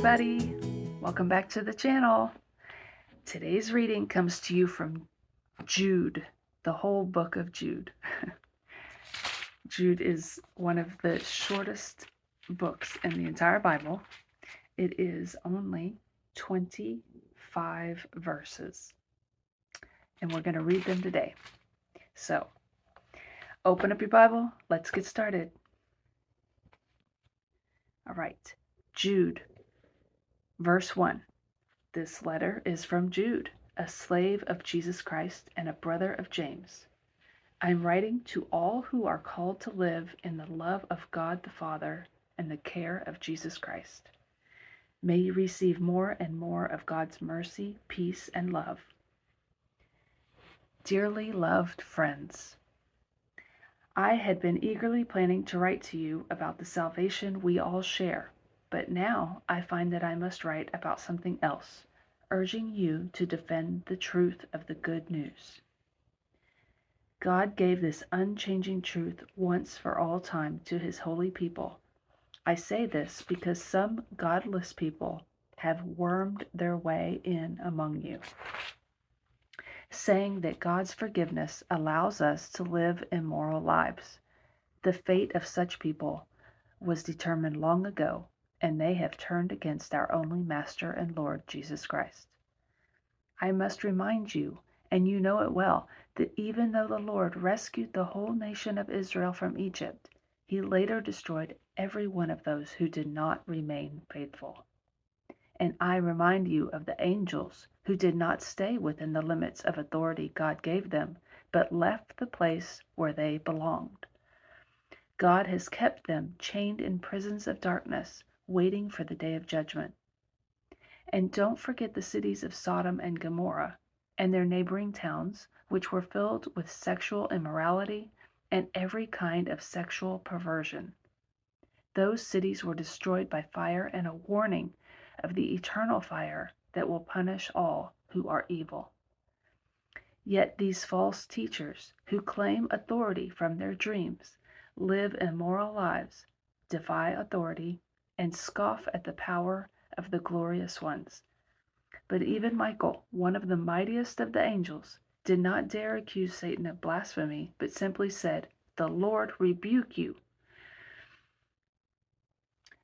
everybody. Welcome back to the channel. Today's reading comes to you from Jude, the whole book of Jude. Jude is one of the shortest books in the entire Bible. It is only 25 verses, and we're going to read them today. So, open up your Bible. Let's get started. All right, Jude, verse 1. This letter is from Jude, a slave of Jesus Christ and a brother of James. I am writing to all who are called to live in the love of God the Father and the care of Jesus Christ. May you receive more and more of God's mercy, peace, and love. Dearly loved friends, I had been eagerly planning to write to you about the salvation we all share, but now I find that I must write about something else, urging you to defend the truth of the good news. God gave this unchanging truth once for all time to his holy people. I say this because some godless people have wormed their way in among you, saying that God's forgiveness allows us to live immoral lives. The fate of such people was determined long ago, and they have turned against our only Master and Lord, Jesus Christ. I must remind you, and you know it well, that even though the Lord rescued the whole nation of Israel from Egypt, he later destroyed every one of those who did not remain faithful. And I remind you of the angels who did not stay within the limits of authority God gave them, but left the place where they belonged. God has kept them chained in prisons of darkness, waiting for the day of judgment. And don't forget the cities of Sodom and Gomorrah and their neighboring towns, which were filled with sexual immorality and every kind of sexual perversion. Those cities were destroyed by fire, and a warning of the eternal fire that will punish all who are evil. Yet these false teachers, who claim authority from their dreams, live immoral lives, defy authority, and scoff at the power of the glorious ones. But even Michael, one of the mightiest of the angels, did not dare accuse Satan of blasphemy, but simply said, "The Lord rebuke you."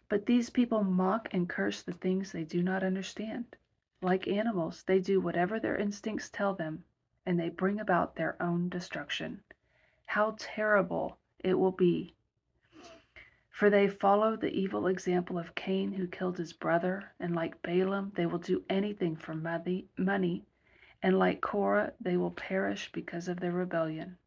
But these people mock and curse the things they do not understand. Like animals, they do whatever their instincts tell them, and they bring about their own destruction. How terrible it will be! For they follow the evil example of Cain, who killed his brother, and like Balaam, they will do anything for money, and like Korah, they will perish because of their rebellion.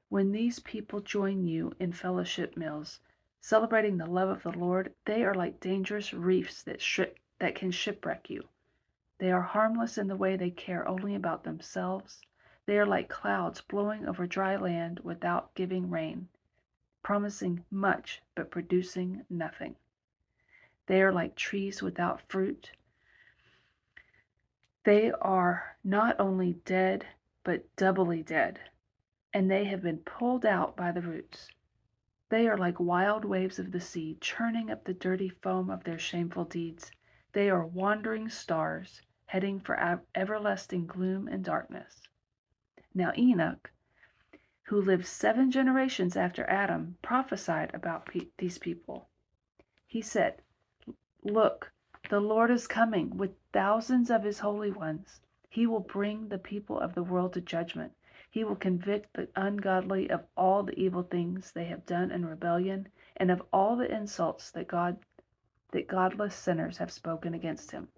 When these people join you in fellowship meals, celebrating the love of the Lord, they are like dangerous reefs that can shipwreck you. They are harmless in the way they care only about themselves. They are like clouds blowing over dry land without giving rain, promising much but producing nothing. They are like trees without fruit. They are not only dead, but doubly dead, and they have been pulled out by the roots. They are like wild waves of the sea, churning up the dirty foam of their shameful deeds. They are wandering stars, heading for everlasting gloom and darkness. Now Enoch, who lived 7 generations after Adam, prophesied about these people. He said, "Look, the Lord is coming with thousands of his holy ones. He will bring the people of the world to judgment. He will convict the ungodly of all the evil things they have done in rebellion, and of all the insults that godless sinners have spoken against him."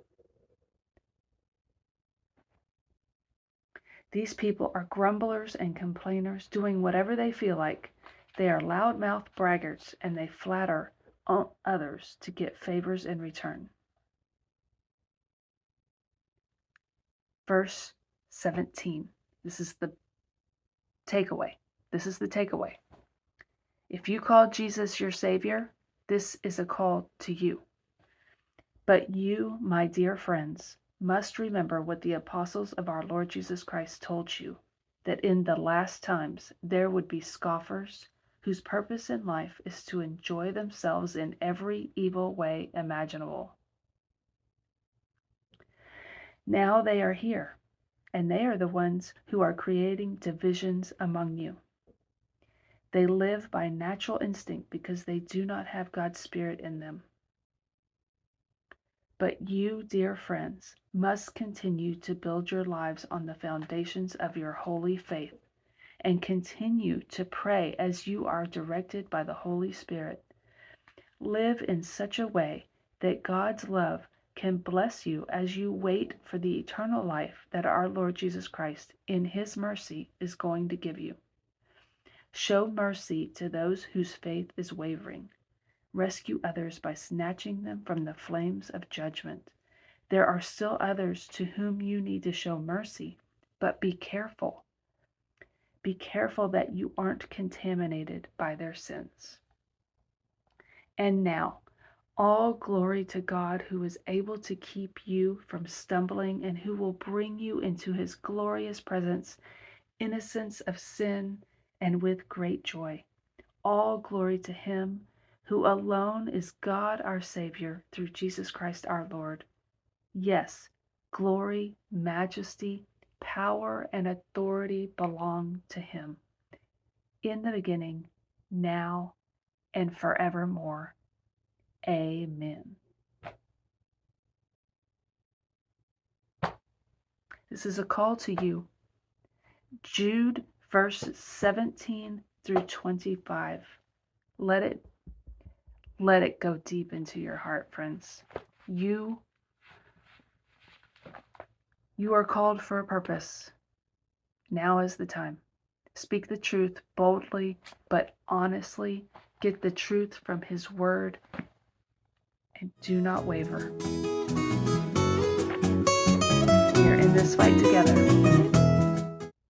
These people are grumblers and complainers, doing whatever they feel like. They are loud-mouthed braggarts, and they flatter others to get favors in return. Verse 17. This is the takeaway. If you call Jesus your Savior, this is a call to you. But you, my dear friends, must remember what the apostles of our Lord Jesus Christ told you, that in the last times there would be scoffers whose purpose in life is to enjoy themselves in every evil way imaginable. Now they are here, and they are the ones who are creating divisions among you. They live by natural instinct because they do not have God's Spirit in them. But you, dear friends, must continue to build your lives on the foundations of your holy faith and continue to pray as you are directed by the Holy Spirit. Live in such a way that God's love can bless you as you wait for the eternal life that our Lord Jesus Christ, in His mercy, is going to give you. Show mercy to those whose faith is wavering. Rescue others by snatching them from the flames of judgment. There are still others to whom you need to show mercy, but be careful. Be careful that you aren't contaminated by their sins. And now, all glory to God, who is able to keep you from stumbling and who will bring you into His glorious presence, innocence of sin and with great joy. All glory to Him who alone is God our Savior through Jesus Christ our Lord. Yes, glory, majesty, power, and authority belong to Him, in the beginning, now, and forevermore. Amen. This is a call to you. Jude, verses 17 through 25. Let it go deep into your heart, friends. You are called for a purpose. Now is the time. Speak the truth boldly but honestly. Get the truth from His word and do not waver. We are in this fight together.